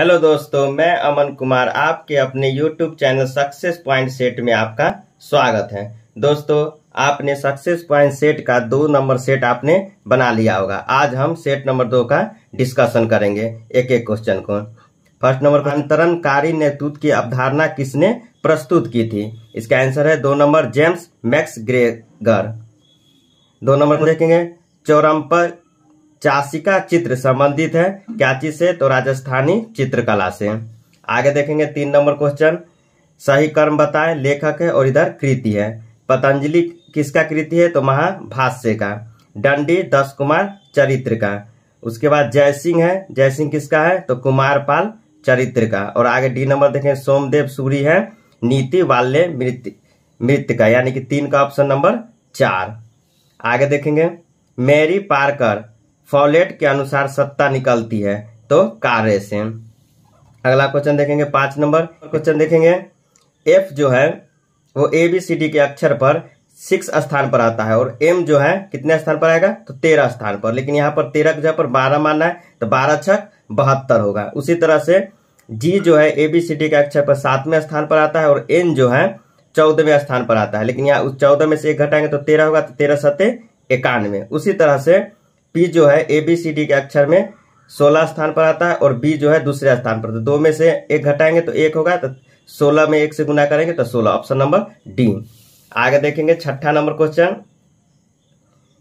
Hello दोस्तों, मैं अमन कुमार आपके अपने YouTube channel success point set में आपका स्वागत है। दोस्तों, आपने सक्सेस पॉइंट सेट का 2 नंबर सेट आपने बना लिया होगा। आज हम सेट नंबर 2 का डिस्कशन करेंगे एक एक क्वेश्चन को। फर्स्ट नंबर, अंतरणकारी नेतृत्व की अवधारणा किसने प्रस्तुत की थी? इसका आंसर है 2 नंबर जेम्स मैक्सग्रेगर। 2 नंबर देखेंगे, चौरम्पर चासिका चित्र संबंधित है क्या चीज से? तो राजस्थानी चित्रकला से। आगे देखेंगे 3 नंबर क्वेश्चन, सही कर्म बताएं, लेखक है और इधर कृति है। पतंजलि किसका कृति है? तो महाभाष्य का। दंडी दस कुमार चरित्र का। उसके बाद जयसिंह है, जयसिंह किसका है? तो कुमारपाल चरित्र का। और आगे डी नंबर देखें, सोमदेव सूरी है, नीति वाल्य मृत्यु का, यानी कि 3 का ऑप्शन नंबर 4। आगे देखेंगे, मैरी पार्कर फॉलेट के अनुसार सत्ता निकलती है तो कार्य से। अगला क्वेश्चन देखेंगे 5 नंबर क्वेश्चन देखेंगे, एफ जो है वो ABCD के अक्षर पर 6 स्थान पर आता है और एम जो है कितने स्थान पर आएगा? तो 13 स्थान पर। लेकिन यहाँ पर 13 के जगह पर 12 मानना है तो 12 छक 72 होगा। उसी तरह से जी जो है ABCD के अक्षर पर 7वें स्थान पर आता है और एन जो है 14वें स्थान पर आता है। लेकिन यहाँ उस 14 में से 1 घटाएंगे तो 13 होगा, तो 13 सत्ते 91। उसी तरह से पी जो है ABCD के अक्षर में 16 स्थान पर आता है और बी जो है दूसरे स्थान पर। तो 2 में से 1 घटाएंगे तो 1 होगा, तो 16 में 1 से गुना करेंगे तो 16, ऑप्शन नंबर डी। आगे देखेंगे 6ठा नंबर क्वेश्चन,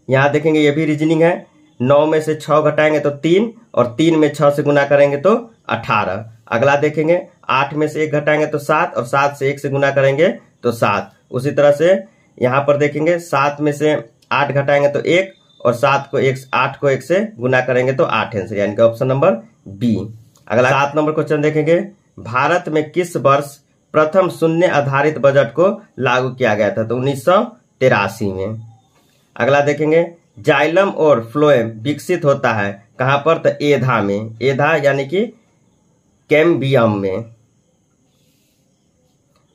यहां देखेंगे ये भी रीजनिंग है। 9 में से 6 घटाएंगे तो 3 और 3 में 6 से गुना करेंगे तो 18। अगला देखेंगे 8 में से 1 घटाएंगे तो 7 और 7 से 1 से गुना करेंगे तो 7। उसी तरह से यहां पर देखेंगे 7 में से 8 घटाएंगे तो 1 और 8 को 1 से गुना करेंगे तो 8 आंसर, यानी कि ऑप्शन नंबर बी। अगला 7 नंबर क्वेश्चन देखेंगे, भारत में किस वर्ष प्रथम शून्य आधारित बजट को लागू किया गया था? तो 1983 में। अगला देखेंगे, जाइलम और फ्लोएम विकसित होता है कहां पर? तो एधा में। एधा यानी कि कैम्बियम में।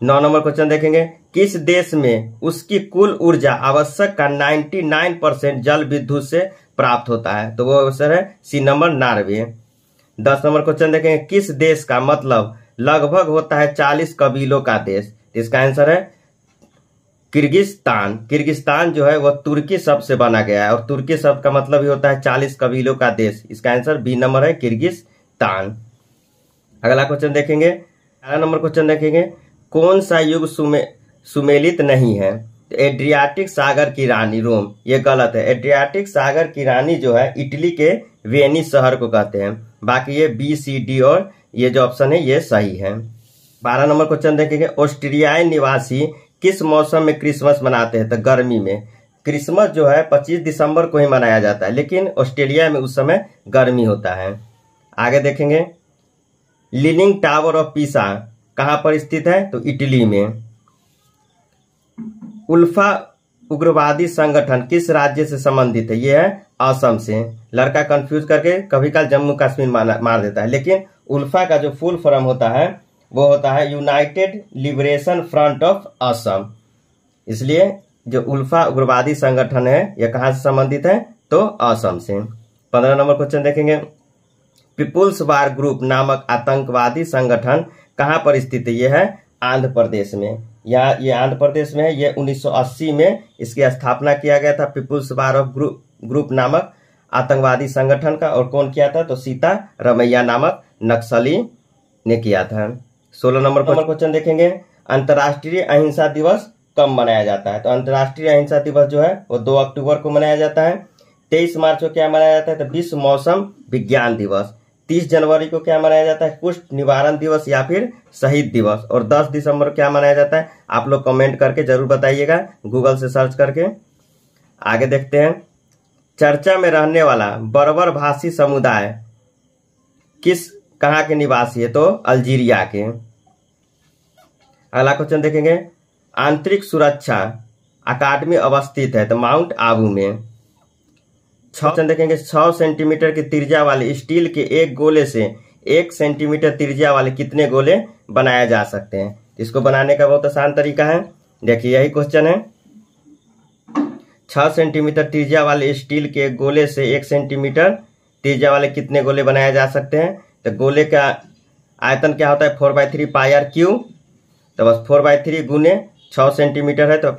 9 नंबर क्वेश्चन देखेंगे, किस देश में उसकी कुल ऊर्जा आवश्यक का 99% जल विद्युत से प्राप्त होता है? तो वो अवसर है C number, Norway. 10 number question देखेंगे, किस देश का मतलब लगभग होता है 40 कबीलों का देश? इसका आंसर है किर्गिस्तान। किर्गिस्तान जो है वह तुर्की शब्द से बना गया है और तुर्की शब्द का मतलब ही होता है 40 कबीलों का देश। इसका आंसर बी नंबर है, किर्गिस्तान। अगला क्वेश्चन देखेंगे 11 नंबर क्वेश्चन देखेंगे, कौन सा युग सुमेलित नहीं है? तो एड्रियाटिक सागर की रानी रोम, ये गलत है। एड्रियाटिक सागर की रानी जो है इटली के वेनिस शहर को कहते हैं। बाकी ये BCD और ये जो ऑप्शन है ये सही है। 12 नंबर क्वेश्चन देखेंगे, ऑस्ट्रेलियाई निवासी किस मौसम में क्रिसमस मनाते हैं? तो गर्मी में। क्रिसमस जो है 25 दिसंबर को ही मनाया जाता है, लेकिन ऑस्ट्रेलिया में उस समय गर्मी होता है। आगे देखेंगे, लीनिंग टावर ऑफ पीसा कहां पर स्थित है? तो इटली में। उल्फा उग्रवादी संगठन किस राज्य से संबंधित है? यह है असम से। लड़का कंफ्यूज करके कभी काल जम्मू कश्मीर मार देता है, लेकिन उल्फा का जो फुल फॉर्म होता है वो होता है United liberation front of Assam. इसलिए जो उल्फा उग्रवादी संगठन है यह कहां से संबंधित है? तो असम से। 15 नंबर क्वेश्चन देखेंगे, पीपुल्स वार ग्रुप नामक आतंकवादी संगठन कहां पर स्थित है? यह है आंध्र प्रदेश में। ये आंध्र प्रदेश में है। ये 1980 में इसकी स्थापना किया गया था, पीपुल्स वार ऑफ ग्रुप नामक आतंकवादी संगठन का। और कौन किया था? तो सीतारमैया नामक नक्सली ने किया था। 16 नंबर क्वेश्चन देखेंगे, अंतर्राष्ट्रीय अहिंसा दिवस कब मनाया जाता है? तो अंतर्राष्ट्रीय अहिंसा दिवस जो है वो 2 अक्टूबर को मनाया जाता है। 23 मार्च को क्या मनाया जाता है? तो विश्व मौसम विज्ञान दिवस। 30 जनवरी को क्या मनाया जाता है? कुष्ठ निवारण दिवस या फिर शहीद दिवस। और 10 दिसंबर को क्या मनाया जाता है? आप लोग कमेंट करके जरूर बताइएगा, गूगल से सर्च करके। आगे देखते हैं, चर्चा में रहने वाला बर्बर भाषी समुदाय कहां के निवासी है? तो अल्जीरिया के। अगला क्वेश्चन देखेंगे, आंतरिक सुरक्षा अकादमी अवस्थित है? तो माउंट आबू में। 6 देखेंगे, 6 सेंटीमीटर की त्रिज्या वाले स्टील के एक गोले से 1 सेंटीमीटर त्रिज्या वाले कितने गोले बनाया जा सकते हैं? इसको बनाने का बहुत आसान तरीका है। देखिए यही क्वेश्चन है, 6 सेंटीमीटर त्रिज्या वाले स्टील के गोले से 1 सेंटीमीटर त्रिज्या वाले कितने गोले बनाए जा सकते हैं? तो गोले का आयतन क्या होता है 4/3 पाई आर क्यू। तो बस 4/3 गुने 6 सेंटीमीटर है तो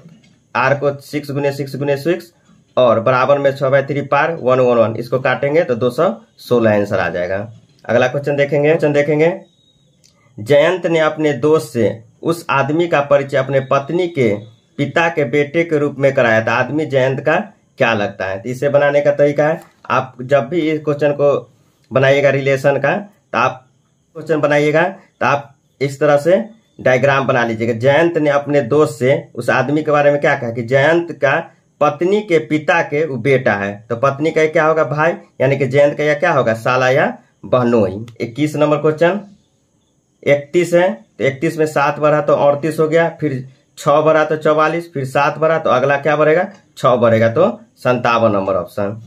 आर को 6 गुने 6 गुने 6 और बराबर में 6/3 पार 111, इसको काटेंगे तो 216 आंसर आ जाएगा। अगला क्वेश्चन देखेंगे। जयंत ने अपने दोस्त से उस आदमी का परिचय अपने पत्नी के पिता के बेटे के रूप में कराया था। आदमी जयंत का क्या लगता है? तो इसे बनाने का तरीका है, आप जब भी इस क्वेश्चन को बनाइएगा रिलेशन का, तो आप क्वेश्चन बनाइएगा तो आप इस तरह से डायग्राम बना लीजिएगा। जयंत ने अपने दोस्त से उस आदमी के बारे में क्या कहा कि जयंत का पत्नी के पिता के वो बेटा है, तो पत्नी का क्या होगा भाई, यानी कि जयंत का क्या होगा साला या बहनोई। 21 नंबर क्वेश्चन 31 है, तो 31 में 7 बढ़ा तो 38 हो गया, फिर 6 बढ़ा तो 44, फिर 7 बढ़ा तो अगला क्या बढ़ेगा 6 बढ़ेगा तो 57 नंबर ऑप्शन।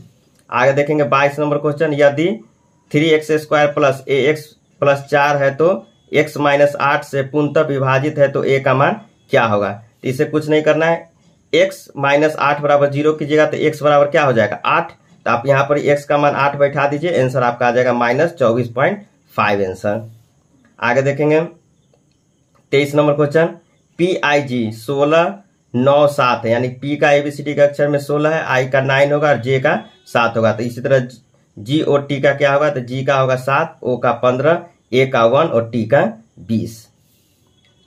आगे देखेंगे 22 नंबर क्वेश्चन, यदि 3x² प्लस ax प्लस 4 है तो x माइनस 8 से पूर्णतः विभाजित है तो a का मान क्या होगा? तो इसे कुछ नहीं करना है, x माइनस 8 बराबर 0 कीजिएगा तो x बराबर क्या हो जाएगा 8, तो आप यहाँ पर x का मान 8 बैठा दीजिए, आंसर आपका आ जाएगा -24.5 आंसर। आगे देखेंगे 23 नंबर क्वेश्चन, PIG 16 9 7 है, यानी P का ABCD का अक्षर में 16 है, I का 9 होगा और J का 7 होगा। तो इसी तरह G और T का क्या होगा, तो G का होगा 7, O का 15, A का 1 और T का 20।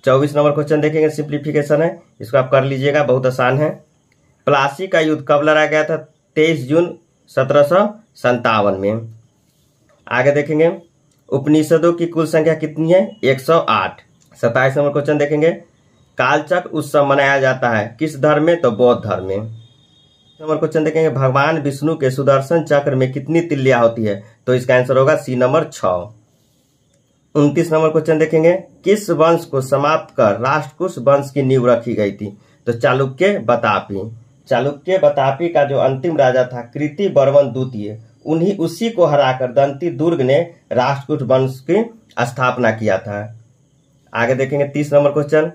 24 नंबर क्वेश्चन देखेंगे, सिंप्लीफिकेशन है, इसको आप कर लीजिएगा, बहुत आसान है। प्लासी का युद्ध कब लड़ा गया था? 23 जून 1757 में। आगे देखेंगे उपनिषदों की कुल संख्या कितनी है? 108। 27 नंबर क्वेश्चन देखेंगे, कालचक्र उत्सव मनाया जाता है किस धर्म में? तो बौद्ध धर्म में। नंबर क्वेश्चन देखेंगे, भगवान विष्णु के सुदर्शन चक्र में कितनी तिल्लियां होती है? तो इसका आंसर होगा सी नंबर 6। 29 नंबर क्वेश्चन देखेंगे, किस वंश को समाप्त कर राष्ट्रकूट वंश की नींव रखी गई थी? तो चालुक्य बतापी। चालुक्य बतापी का जो अंतिम राजा था कृति वर्मन द्वितीय, उसी को हराकर दंती दुर्ग ने राष्ट्रकूट वंश की स्थापना किया था। आगे देखेंगे 30 number question,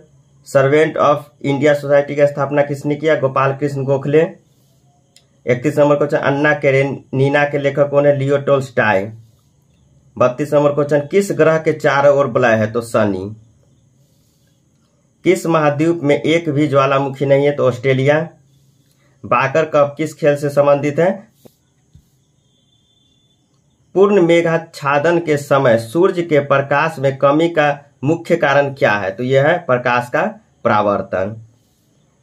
servant of India society की स्थापना किसने किया? गोपाल कृष्ण गोखले। 31 नंबर क्वेश्चन, अन्ना कैरेनिना के लेखक कौन है? लियो टोल्स्टॉय। 32 नंबर क्वेश्चन, किस ग्रह के चारों ओर वलय है? तो शनि। किस महाद्वीप में एक भी ज्वालामुखी नहीं है? तो ऑस्ट्रेलिया। बाकर कप किस खेल से संबंधित है? पूर्ण मेघाच्छादन के समय सूर्य के प्रकाश में कमी का मुख्य कारण क्या है? तो यह है प्रकाश का परावर्तन।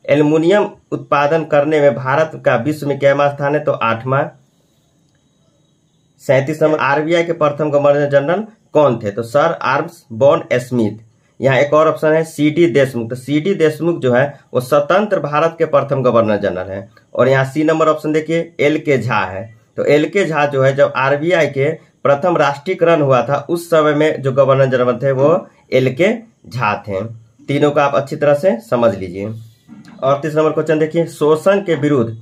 एल्युमिनियम उत्पादन करने में भारत का विश्व में क्या स्थान है? तो 8वां। 37 नंबर, आरबीआई के प्रथम गवर्नर जनरल कौन थे? तो सर आर्म्स बॉन्ड स्मिथ। यहाँ एक और ऑप्शन है सीडी देशमुख। तो सीडी देशमुख जो है वो स्वतंत्र भारत के प्रथम गवर्नर जनरल है। और यहाँ सी नंबर ऑप्शन देखिए एल के झा है। तो एल के झा जो है जब आरबीआई के प्रथम राष्ट्रीयकरण हुआ था उस समय में जो गवर्नर जनरल थे वो एल के झा थे। तीनों का आप अच्छी तरह से समझ लीजिए। और 30 नंबर क्वेश्चन देखिए, शोषण के विरुद्ध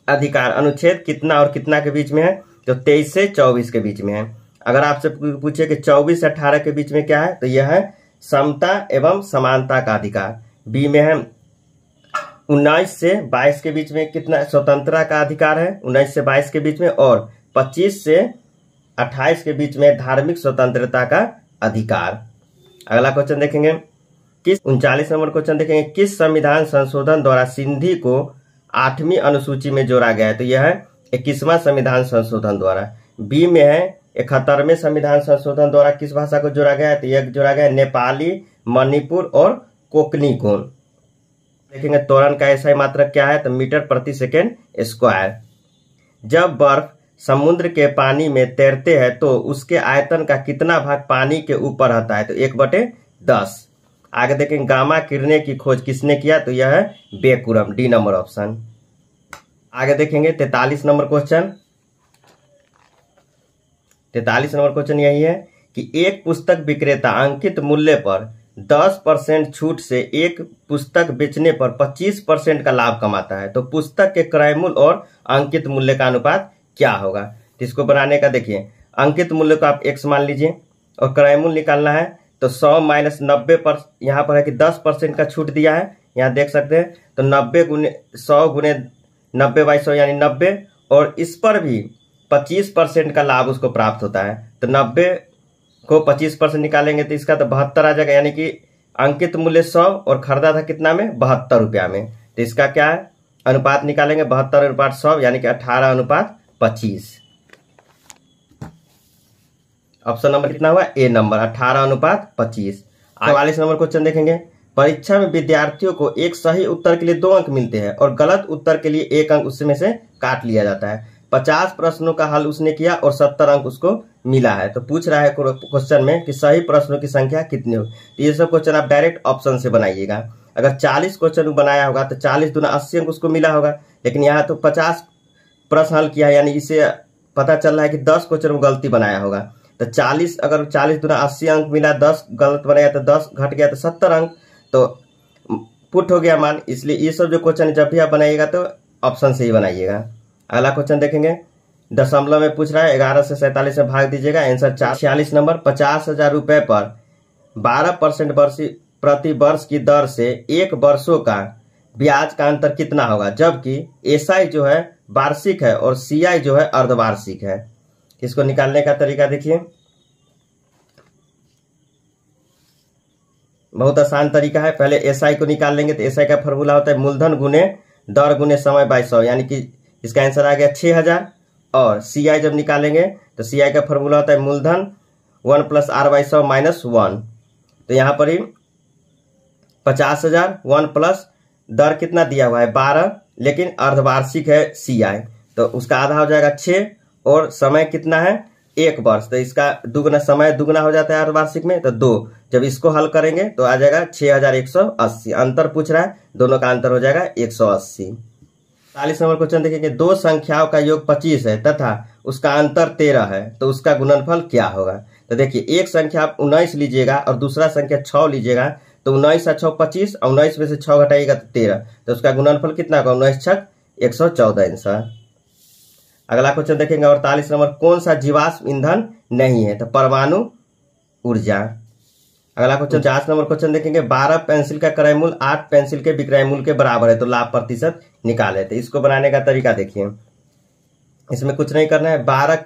अधिकार अनुच्छेद कितना और कितना के बीच में है? तो 23 से 24 के बीच में है। अगर आपसे पूछे कि 24 से 18 के बीच में क्या है? तो यह है समता एवं समानता का अधिकार। बी में है 19 से 22 के बीच में कितना स्वतंत्रता का अधिकार है? 19 से 22 के बीच में। और 25 से 28 के बीच में धार्मिक स्वतंत्रता का अधिकार। अगला क्वेश्चन देखेंगे, 39 नंबर क्वेश्चन देखेंगे, किस संविधान संशोधन द्वारा सिंधी को 8वीं अनुसूची में जोड़ा गया है? तो यह है 21वां संविधान संशोधन द्वारा। बी में है 71वें संविधान संशोधन द्वारा किस भाषा को जोड़ा गया है? तो यह जोड़ा गया है नेपाली, मणिपुर और कोकनी को। देखेंगे त्वरण का एसआई मात्रक क्या है? तो मीटर प्रति सेकेंड स्क्वायर। जब बर्फ समुद्र के पानी में तैरते हैं तो उसके आयतन का कितना भाग पानी के ऊपर रहता है? तो 1/10। आगे देखेंगे गामा किरणें की खोज किसने किया? तो यह है बेकुरम, डी नंबर ऑप्शन। आगे देखेंगे 43 नंबर क्वेश्चन। 43 नंबर क्वेश्चन यही है कि एक पुस्तक विक्रेता अंकित मूल्य पर 10% छूट से एक पुस्तक बेचने पर 25% का लाभ कमाता है, तो पुस्तक के क्रय मूल्य और अंकित मूल्य का अनुपात क्या होगा? तो इसको बनाने का देखिए, अंकित मूल्य को आप x मान लीजिए और क्रय मूल्य निकालना है तो 100 माइनस 90 पर यहाँ पर है कि 10% का छूट दिया है, यहाँ देख सकते हैं। तो 100 गुने 90/100 यानी 90, और इस पर भी 25% का लाभ उसको प्राप्त होता है। तो 90 को 25% निकालेंगे तो इसका तो 72 आ जाएगा, यानी कि अंकित मूल्य 100 और खरीदा था कितना में, 72 रुपया में। तो इसका क्या है, अनुपात निकालेंगे 72/100 यानी कि 18:25। ऑप्शन नंबर कितना हुआ, ए नंबर 18:25। 44 नंबर क्वेश्चन देखेंगे। परीक्षा में विद्यार्थियों को एक सही उत्तर के लिए 2 अंक मिलते हैं और गलत उत्तर के लिए 1 अंक उसमें से काट लिया जाता है। 50 प्रश्नों का हल उसने किया और 70 अंक उसको मिला है। तो पूछ रहा है क्वेश्चन में कि सही प्रश्नों की संख्या कितनी होगी। तो ये सब क्वेश्चन आप डायरेक्ट ऑप्शन से बनाइएगा। अगर 40 क्वेश्चन बनाया होगा तो 40 दूना 80 अंक उसको मिला होगा, लेकिन यहाँ तो 50 प्रश्न हल किया है, यानी इसे पता चल रहा है कि 10 क्वेश्चन वो गलती बनाया होगा। तो 40 अगर 40 दूना 80 अंक मिला, 10 गलत बनाया तो 10 घट गया तो 70 अंक, तो पुट हो गया मान। इसलिए ये सब जो क्वेश्चन जब भी आप बनाइएगा तो ऑप्शन से ही बनाइएगा। अगला क्वेश्चन देखेंगे। दशमलव में पूछ रहा है, 11 से 47 में भाग दीजिएगा। Answer 46 number. 50,000 रुपए पर 12% प्रति वर्ष की दर से 1 वर्षों का ब्याज का अंतर कितना होगा, जबकि एसआई जो है वार्षिक है और सीआई जो है अर्धवार्षिक है। इसको निकालने का तरीका देखिए, बहुत आसान तरीका है। पहले एसआई को निकाल लेंगे तो एसआई का फॉर्मूला होता है मूलधन गुने दर गुने समय बाई 100, यानी कि इसका आंसर आ गया 6000। और सीआई जब निकालेंगे तो सीआई का फॉर्मूला होता है मूलधन 1 + r/100 - 1। तो यहाँ पर ही 50,000 1 प्लस दर कितना दिया हुआ है 12, लेकिन अर्धवार्षिक है सीआई, तो उसका आधा हो जाएगा 6 और समय कितना है 1 वर्ष। तो इसका दुगना समय दुगना हो जाता है अर्धवार्षिक में, तो 2। जब इसको हल करेंगे तो आ जाएगा 6180। अंतर पूछ रहा है, दोनों का अंतर हो जाएगा 180। 40 नंबर क्वेश्चन देखेंगे। 2 संख्याओं का योग 25 है तथा उसका अंतर 13 है, तो उसका गुणनफल क्या होगा। तो देखिए, एक संख्या आप 19 लीजिएगा और दूसरा संख्या 6 लीजिएगा, तो 19 और 6 25 और 19 में से 6 घटाइएगा तो 13, तो उसका गुणनफल कितना होगा 19 छक 114 आंसर। अगला क्वेश्चन देखेंगे 48 नंबर। कौन सा जीवाश्म ईंधन नहीं है, तो परमाणु ऊर्जा। अगला क्वेश्चन 50 नंबर क्वेश्चन देखेंगे। 12 पेंसिल का क्रय मूल्य 8 पेंसिल के विक्रय मूल्य के बराबर है, तो लाभ प्रतिशत निकाले। तो इसको बनाने का तरीका देखिए, इसमें कुछ नहीं करना है। 12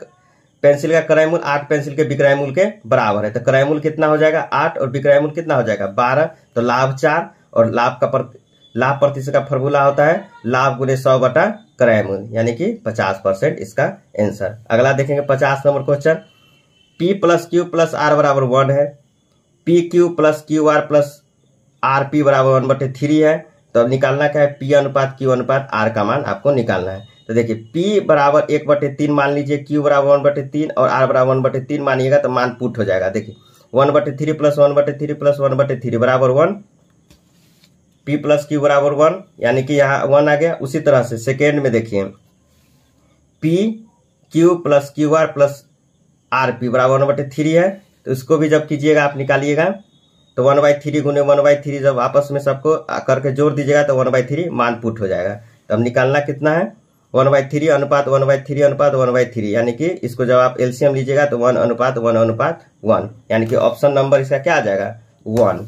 पेंसिल का क्रय मूल्य 8 पेंसिल के विक्रय मूल्य के बराबर है, तो क्रय मूल्य कितना हो जाएगा 8 और विक्रय मूल्य कितना हो जाएगा 12, तो लाभ 4। और लाभ प्रतिशत का फॉर्मूला होता है लाभ गुने 100 बटा क्रय मूल्य, यानी कि 50% इसका आंसर। अगला देखेंगे 50 number question. P + Q + R = 1 है, PQ + QR + RP = 1/3 है। तो अब निकालना क्या है, P अनुपात Q अनुपात R का मान आपको निकालना है। तो देखिए, P = 1/3 मान लीजिए, Q = 1/3 और R = 1/3 मानिएगा तो मान पुट हो जाएगा। देखिए 1/3 + 1/3 + 1/3 = 1, P + Q = 1, यानी कि यहाँ 1 आ गया। उसी तरह से सेकेंड में देखिए, PQ + QR + RP = 1/3 है, तो इसको भी जब कीजिएगा आप निकालिएगा तो 1/3 गुने 1/3 जब आपस में सबको करके जोड़ दीजिएगा तो 1/3 मान पुट हो जाएगा। तो अब निकालना कितना है 1/3 अनुपात 1/3 अनुपात 1/3, यानी कि इसको जब आप एलसीएम लीजिएगा तो 1 अनुपात 1 अनुपात 1, यानी कि ऑप्शन नंबर इसका क्या आ जाएगा 1।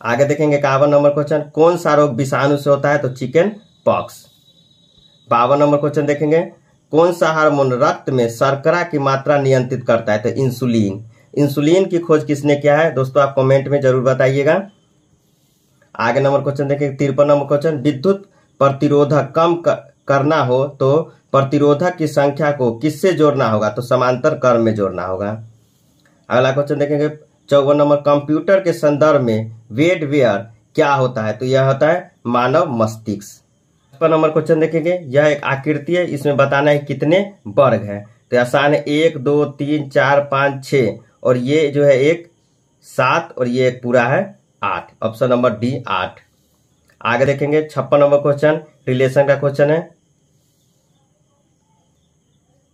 आगे देखेंगे 51 नंबर क्वेश्चन। कौन सा रोग विषाणु से होता है, तो चिकन पॉक्स। 52 नंबर क्वेश्चन देखेंगे। कौन सा हार्मोन रक्त में शर्करा की मात्रा नियंत्रित करता है, तो इंसुलिन। इंसुलिन की खोज किसने किया है दोस्तों, आप कमेंट में जरूर बताइएगा। आगे नंबर क्वेश्चन देखेंगे 53 नंबर क्वेश्चन। विद्युत प्रतिरोधक कम करना हो तो प्रतिरोधक की संख्या को किससे जोड़ना होगा, तो समांतर क्रम में जोड़ना होगा। अगला क्वेश्चन देखेंगे 54 नंबर। कंप्यूटर के संदर्भ में वेडवेयर क्या होता है, तो यह होता है मानव मस्तिष्क। 55 नंबर क्वेश्चन देखेंगे। यह एक आकृति है, इसमें बताना है कितने वर्ग है, तो आसान है 1 2 3 4 5 6 और ये जो है एक 7 और ये एक पूरा है 8। Option number D 8। आगे देखेंगे 56 नंबर क्वेश्चन, रिलेशन का क्वेश्चन है।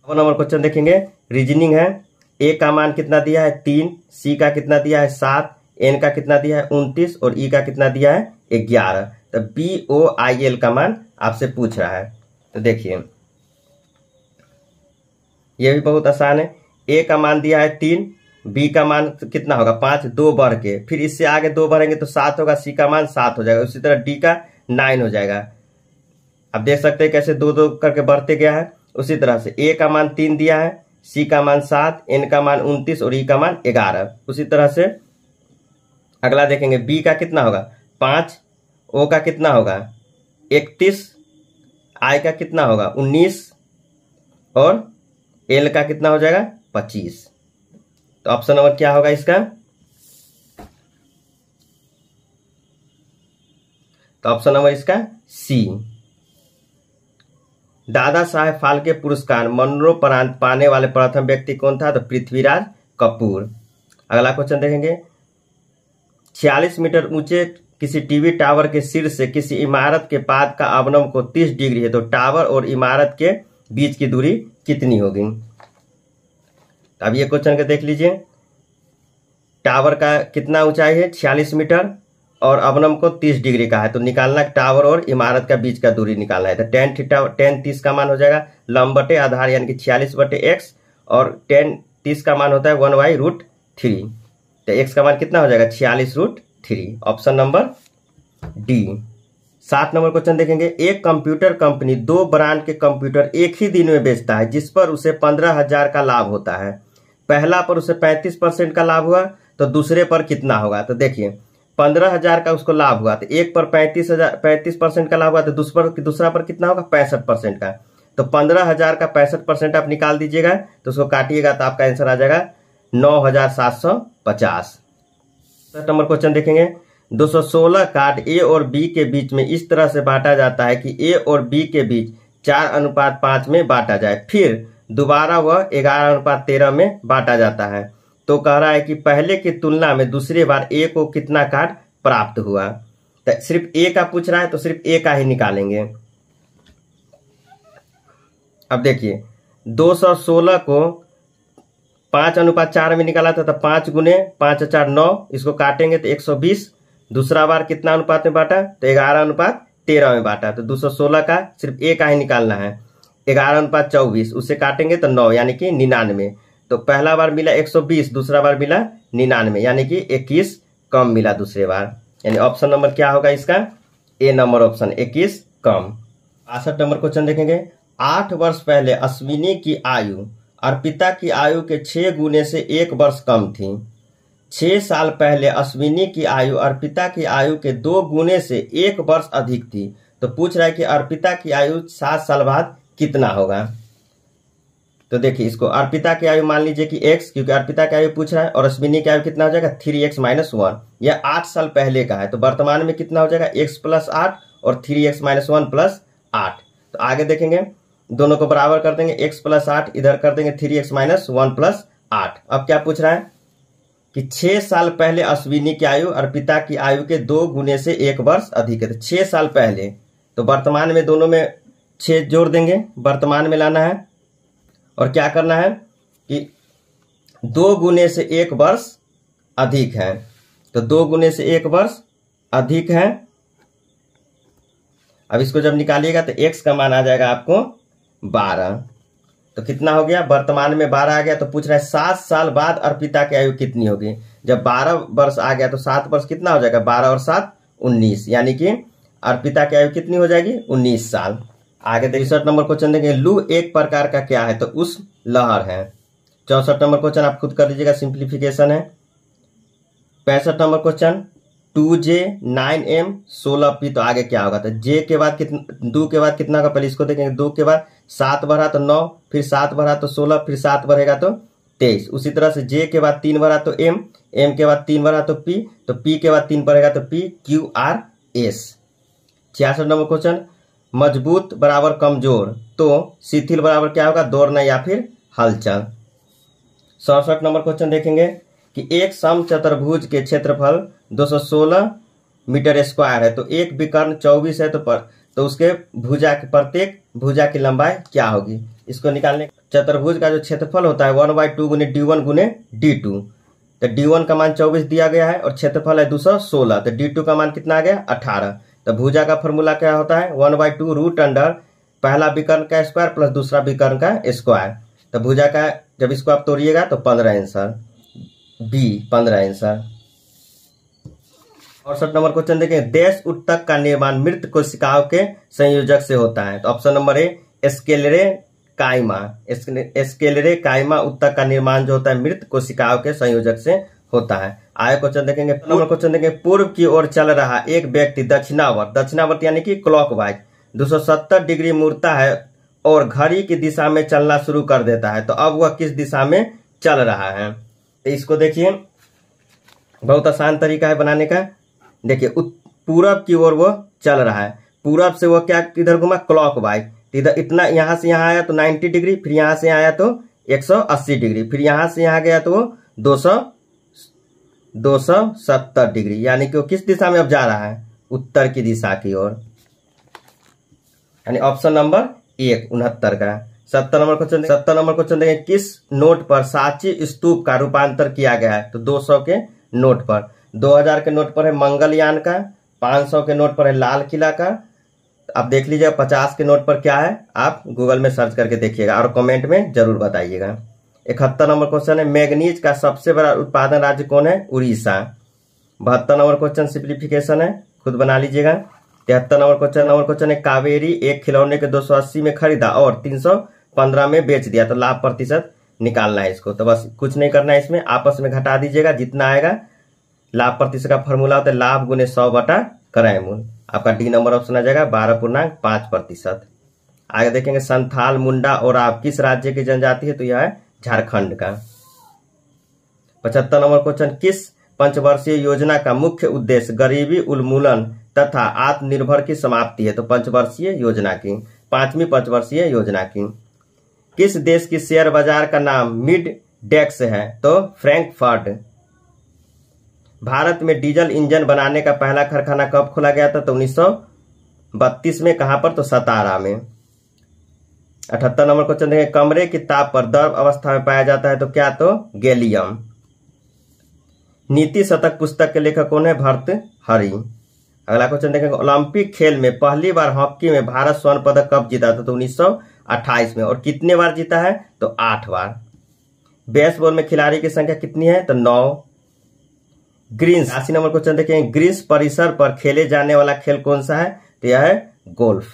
56 नंबर क्वेश्चन देखेंगे, रीजनिंग है। ए का मान कितना दिया है 3, सी का कितना दिया है 7, एन का कितना दिया है 29 और ई का कितना दिया है 11। तो BOIL का मान आपसे पूछ रहा है। तो देखिए ये भी बहुत आसान है। ए का मान दिया है 3, बी का मान कितना होगा 5, 2 बढ़ के फिर इससे आगे 2 बढ़ेंगे तो 7 होगा, सी का मान 7 हो जाएगा, उसी तरह डी का 9 हो जाएगा। आप देख सकते हैं कैसे 2 2 करके बढ़ते गया है। उसी तरह से ए का मान 3 दिया है, सी का मान 7, एन का मान 29 और ई का मान 11। उसी तरह से अगला देखेंगे, बी का कितना होगा 5, ओ का कितना होगा 31, आई का कितना होगा 19 और एल का कितना हो जाएगा 25। तो ऑप्शन नंबर क्या होगा इसका? तो ऑप्शन नंबर इसका सी। दादा साहेब फाल्के पुरस्कार मरणोपरांत पाने वाले प्रथम व्यक्ति कौन था? तो पृथ्वीराज कपूर। अगला क्वेश्चन देखेंगे, 46 मीटर ऊंचे किसी टीवी टावर के सिर से किसी इमारत के पाद का अवनम को 30 डिग्री है, तो टावर और इमारत के बीच की दूरी कितनी होगी? अब ये क्वेश्चन को देख लीजिए। टावर का कितना ऊंचाई है 46 मीटर और अवनम को 30 डिग्री का है, तो निकालना टावर और इमारत का बीच का दूरी निकालना है। तो tan थीटा tan 30 का मान हो जाएगा लंब बटे आधार यानी कि 46/x और tan 30 का मान होता है 1/√3। तो x का मान कितना हो जाएगा 46√3। Option number D. 7 number question देखेंगे, एक कंप्यूटर कंपनी 2 ब्रांड के कंप्यूटर एक ही दिन में बेचता है जिस पर उसे 15,000 का लाभ होता है। पहला पर उसे 35% का लाभ हुआ तो दूसरे पर कितना होगा? तो देखिए 15,000 का उसको लाभ हुआ तो एक पर 35% का लाभ हुआ तो दूसरा पर कितना होगा 65% का। तो 15,000 का 65% आप निकाल दीजिएगा तो उसको काटिएगा तो आपका आंसर आ जाएगा 9,750। नंबर क्वेश्चन देखेंगे, 216 कार्ड ए और बी के बीच में इस तरह से बांटा जाता है कि ए और बी के बीच 4:5 में बांटा जाए, फिर दोबारा वह 11:13 में बांटा जाता है। तो कह रहा है कि पहले की तुलना में दूसरी बार ए को कितना कार्ड प्राप्त हुआ। तो सिर्फ ए का पूछ रहा है तो सिर्फ ए का ही निकालेंगे। अब देखिए 216 को 5:4 में निकाला था तो 5 गुने 5 4 9, इसको काटेंगे तो 120। दूसरा बार कितना अनुपात में बांटा? तो 11:13 में बांटा। तो 216 का सिर्फ ए का ही निकालना है। 11:24 उससे काटेंगे तो 9 यानी कि 99। तो पहला बार मिला 120, दूसरा बार मिला 99 यानी कि 21 कम मिला दूसरे बार। यानी ऑप्शन नंबर क्या होगा इसका? ए नंबर ऑप्शन 21 कम। 62 नंबर क्वेश्चन देखेंगे, 8 वर्ष पहले अश्विनी की आयु अर्पिता की आयु के 6 गुने से 1 वर्ष कम थी। 6 साल पहले अश्विनी की आयु अर्पिता की आयु के 2 गुने से 1 वर्ष अधिक थी। तो पूछ रहा है कि अर्पिता की आयु 7 साल बाद कितना होगा? तो देखिए इसको अर्पिता की आयु मान लीजिए कि x, क्योंकि अर्पिता की आयु पूछ रहा है, और अश्विनी की आयु कितना हो जाएगा 3x - 1। यह 8 साल पहले का है तो वर्तमान में कितना हो जाएगा x + 8 और 3x - 1 + 8। तो आगे देखेंगे दोनों को बराबर कर देंगे, x + 8 इधर कर देंगे 3x - 1 + 8। अब क्या पूछ रहा है कि 6 साल पहले अश्विनी की आयु अर्पिता की आयु के 2 गुने से 1 वर्ष अधिक है। तो 6 साल पहले, तो वर्तमान में दोनों में 6 जोड़ देंगे, वर्तमान में लाना है और क्या करना है कि 2 गुने से 1 वर्ष अधिक है। तो 2 गुने से 1 वर्ष अधिक है। अब इसको जब निकालिएगा तो x का मान आ जाएगा आपको 12। तो कितना हो गया? वर्तमान में 12 आ गया। तो पूछ रहा है 7 साल बाद अर्पिता की आयु कितनी होगी? जब 12 वर्ष आ गया तो 7 वर्ष कितना हो जाएगा? 12 और 7 19, यानी कि अर्पिता की आयु कितनी हो जाएगी? 19 साल। आगे 63 नंबर क्वेश्चन देखेंगे, लू एक प्रकार का क्या है? तो उस लहर है। 64 नंबर क्वेश्चन आप खुद कर लीजिएगा, सिंप्लीफिकेशन है। 65 number question, 2j 9m 16p, तो आगे क्या होगा? तो j के बाद कितना, 2 के बाद कितना होगा? पहले इसको देखेंगे, 2 के बाद 7 बढ़ा तो 9, फिर 7 बढ़ा तो 16, फिर 7 बढ़ेगा तो 23। उसी तरह से j के बाद 3 बढ़ा तो m, m के बाद 3 बढ़ा तो p, तो p के बाद 3 बढ़ेगा तो p q r s। 66 number question, मजबूत बराबर कमजोर तो शिथिल बराबर क्या होगा? दौड़ना या फिर हलचल। 67 नंबर क्वेश्चन देखेंगे कि एक समचतुर्भुज के क्षेत्रफल 216 मीटर स्क्वायर है, तो एक विकर्ण 24 है, तो उसके प्रत्येक भुजा की लंबाई क्या होगी? इसको निकालने, चतुर्भुज का जो क्षेत्रफल होता है 1/2 गुने d1 गुने d2। तो d1 का मान 24 दिया गया है और क्षेत्रफल है 216, तो d2 का मान कितना आ गया? 18। तो भुजा का फॉर्मूला क्या होता है? 1/2 रूट अंडर पहला विकर्ण का स्क्वायर प्लस दूसरा विकर्ण का स्क्वायर। तो भुजा का जब इसको आप तोड़िएगा तो 15 answer, B 15 answer. 68 number question देखें, देश उत्तक का निर्माण मृत कोशिकाओं के संयोजक से होता है। तो ऑप्शन नंबर ए स्क्लेरे काइमा स्केलेरे काइमा उत्तक का निर्माण जो होता है मृत कोशिकाओं के संयोजक से होता है। आगे क्वेश्चन देखेंगे, नंबर क्वेश्चन देखेंगे, पूर्व की ओर चल रहा एक व्यक्ति दक्षिणावर्त यानी कि क्लॉकवाइज 270 डिग्री मुड़ता है और घड़ी की दिशा में चलना शुरू कर देता है, तो अब वह किस दिशा में चल रहा है? तो इसको देखिए, बहुत आसान तरीका है बनाने का। देखिए पूरब की ओर वो चल रहा है, पूरब से वो क्या किधर घुमा? क्लॉकवाइज। इधर इतना यहां से यहां आया तो 90 डिग्री, फिर यहां से आया तो 180 डिग्री, फिर यहां से यहां गया तो वो 270 डिग्री, यानी कि वो किस दिशा में अब जा रहा है? उत्तर की दिशा की ओर, यानी ऑप्शन नंबर 1 69 का। 70 नंबर क्वेश्चन देखें, किस नोट पर सांची स्तूप का रूपांतर किया गया है? तो 200 के नोट पर, 2000 के नोट पर है मंगलयान का, 500 के नोट पर है लाल किला का। आप देख लीजिएगा 50 के नोट पर क्या है, आप गूगल में सर्च करके देखिएगा और कमेंट में जरूर बताइएगा। 71 नंबर क्वेश्चन है, मैग्नीज का सबसे बड़ा उत्पादन राज्य कौन है? उड़ीसा। 72 नंबर क्वेश्चन सिंप्लीफिकेशन है, खुद बना लीजिएगा। 73 नंबर क्वेश्चन है, कावेरी एक खिलौने के 280 में खरीदा और 315 में बेच दिया, तो लाभ प्रतिशत निकालना है इसको। तो बस कुछ नहीं करना है, इसमें आपस में घटा दीजिएगा, जितना आएगा। लाभ प्रतिशत का फॉर्मूला होता है लाभ गुने 100/क्रय मूल। आपका डी नंबर ऑप्शन आ जाएगा 12.5%। आगे देखेंगे, संथाल, मुंडा और आप किस राज्य की जनजाति है? तो यह है झारखंड का। 75 नंबर क्वेश्चन, किस पंचवर्षीय योजना का मुख्य उद्देश्य गरीबी उन्मूलन तथा आत्मनिर्भर की समाप्ति है? तो पंचवर्षीय योजना की, 5वीं पंचवर्षीय योजना की। किस देश की शेयर बाजार का नाम मिड डेक्स है? तो फ्रैंकफर्ट। भारत में डीजल इंजन बनाने का पहला कारखाना कब खोला गया था? तो 1932 में। कहां पर? तो सतारा में। 78 नंबर क्वेश्चन देखें, कमरे की ताप पर द्रव अवस्था में पाया जाता है, तो क्या? तो गैलियम। नीति शतक पुस्तक के लेखक कौन है? भर्तृहरि। अगला क्वेश्चन देखेंगे, ओलंपिक खेल में पहली बार हॉकी में भारत स्वर्ण पदक कब जीता था? तो 1928 में। और कितने बार जीता है? तो 8 बार। बेसबॉल में खिलाड़ी की संख्या कितनी है? तो 9। ग्रीन्स 80 नंबर क्वेश्चन देखेंगे, ग्रीन्स परिसर पर खेले जाने वाला खेल कौन सा है? तो यह है गोल्फ।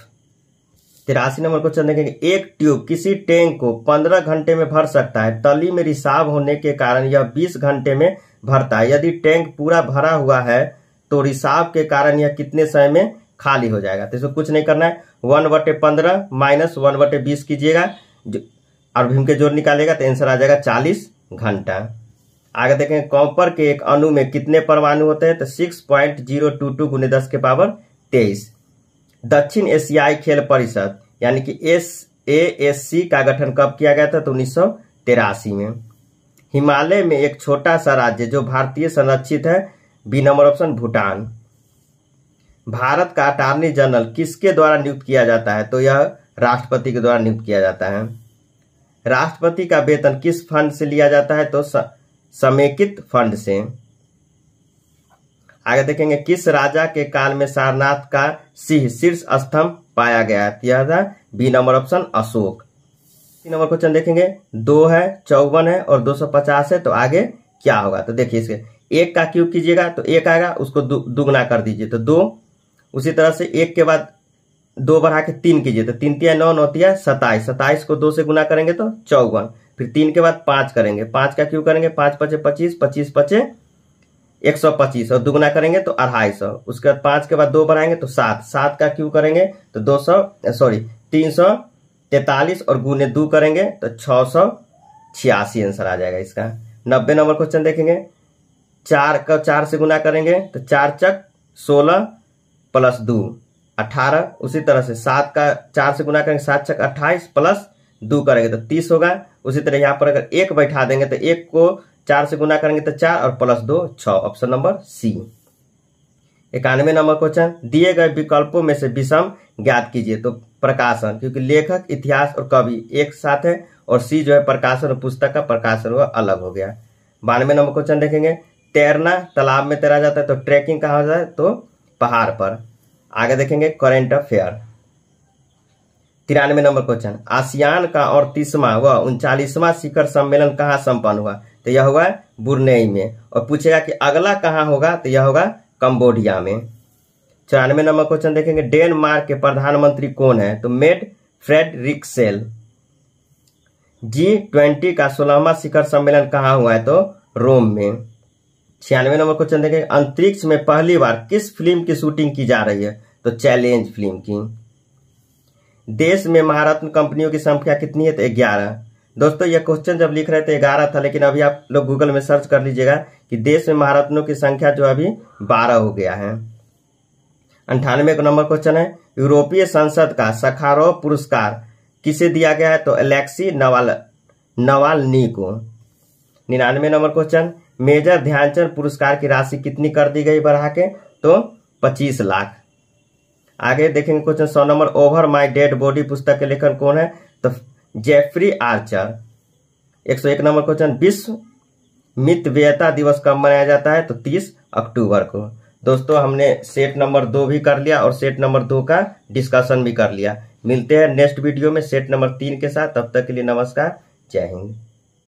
83 नंबर क्वेश्चन देखेंगे, एक ट्यूब किसी टैंक को 15 घंटे में भर सकता है, तली में रिसाव होने के कारण यह 20 घंटे में भरता है। यदि टैंक पूरा भरा हुआ है तो रिसाव के कारण यह कितने समय में खाली हो जाएगा? तो इसको कुछ नहीं करना है, 1/15 माइनस 1/20 कीजिएगा और भीम के जोड़ निकालेगा तो आंसर आ जाएगा 40 घंटा। आगे देखें, कॉपर के एक अणु में कितने परमाणु होते हैं? तो 6.022 × 10⁻23। दक्षिण एशियाई खेल परिषद यानी कि ASC का गठन कब किया गया था? तो 1983 में। हिमालय में एक छोटा सा राज्य जो भारतीय संरक्षित है, बी नंबर ऑप्शन भूटान। भारत का अटॉर्नी जनरल किसके द्वारा नियुक्त किया जाता है? तो यह राष्ट्रपति के द्वारा नियुक्त किया जाता है। राष्ट्रपति का वेतन किस फंड से लिया जाता है? तो समेकित फंड से। आगे देखेंगे, किस राजा के काल में सारनाथ का सिंह शीर्ष स्तंभ पाया गया है? यह था B number option Ashok. 3 number question देखेंगे, 2 है, 54 है और 250 है, तो आगे क्या होगा? तो देखिए, इसके 1 का क्यूब कीजिएगा तो 1 आएगा, उसको दुगना कर दीजिए तो 2। उसी तरह से 1 के बाद 2 बढ़ा के 3 कीजिए तो 3 × 9 होती है 27। 27 को 2 से गुना करेंगे तो 54। फिर 3 के बाद 5 करेंगे, 5 का क्यूब करेंगे, 5 × 5 = 25, 25 × 5 = 125 और दुगना करेंगे तो 250। उसके बाद 5 के बाद 2 बढ़ाएंगे तो 7। 7 का क्यूब करेंगे तो 343 और गुने 2 करेंगे तो 686 आंसर आ जाएगा इसका। 90 नंबर क्वेश्चन देखेंगे, 4 का 4 से गुना करेंगे तो 4 × 16 + 2 18। उसी तरह से 7 का 4 से गुना करेंगे, 7 × 6 = 28 + 2 करेंगे तो 30 होगा। उसी तरह यहाँ पर अगर 1 बैठा देंगे तो 1 को 4 से गुना करेंगे तो 4 और +2 6। Option number C. 91 number question, दिए गए विकल्पों में से विषम ज्ञात कीजिए। तो प्रकाशन, क्योंकि लेखक, इतिहास और कवि एक साथ है, और सी जो है प्रकाशन और पुस्तक का प्रकाशन हुआ अलग हो गया। 92 नंबर क्वेश्चन देखेंगे, तैरना तालाब में तैरा जाता है तो ट्रैकिंग कहाँ होता है? तो पहाड़ पर। आगे देखेंगे current affair. 93 number question, ASEAN का 38वां व 39वां शिखर सम्मेलन कहाँ संपन्न हुआ? तो यह हुआ बुरनेई में। और पूछेगा कि अगला कहाँ होगा? तो यह होगा कंबोडिया में। 94 नंबर क्वेश्चन देखेंगे, डेनमार्क के प्रधानमंत्री कौन है? तो मेट फ्रेडरिक्सेन। G20 का 16वां शिखर सम्मेलन कहाँ हुआ है? तो रोम में। 96 नंबर क्वेश्चन देखें, अंतरिक्ष में पहली बार किस फिल्म की शूटिंग की जा रही है? तो चैलेंज फिल्म की। देश में महारत्न कंपनियों की संख्या कितनी है? तो 11। दोस्तों ये क्वेश्चन जब लिख रहे थे 11 था, लेकिन अभी आप लोग गूगल में सर्च कर लीजिएगा कि देश में महारत्नों की संख्या जो अभी 12 हो गया है। 98 नंबर क्वेश्चन है, यूरोपीय संसद का सखारोव पुरस्कार किसे दिया गया है? तो अलेक्सी नवाल्नी को। 99 नंबर क्वेश्चन, मेजर ध्यानचंद पुरस्कार की राशि कितनी कर दी गई बढ़ा के? तो 25 लाख। आगे देखेंगे question 100 number, over my dead body पुस्तक के लेखक कौन है? तो जेफरी आर्चर। 101 नंबर क्वेश्चन, विश्व मितव्ययिता दिवस कब मनाया जाता है? तो 30 अक्टूबर को। दोस्तों हमने सेट नंबर 2 भी कर लिया और सेट नंबर 2 का डिस्कशन भी कर लिया। मिलते हैं नेक्स्ट वीडियो में सेट नंबर 3 के साथ। तब तक के लिए नमस्कार, जय हिंद।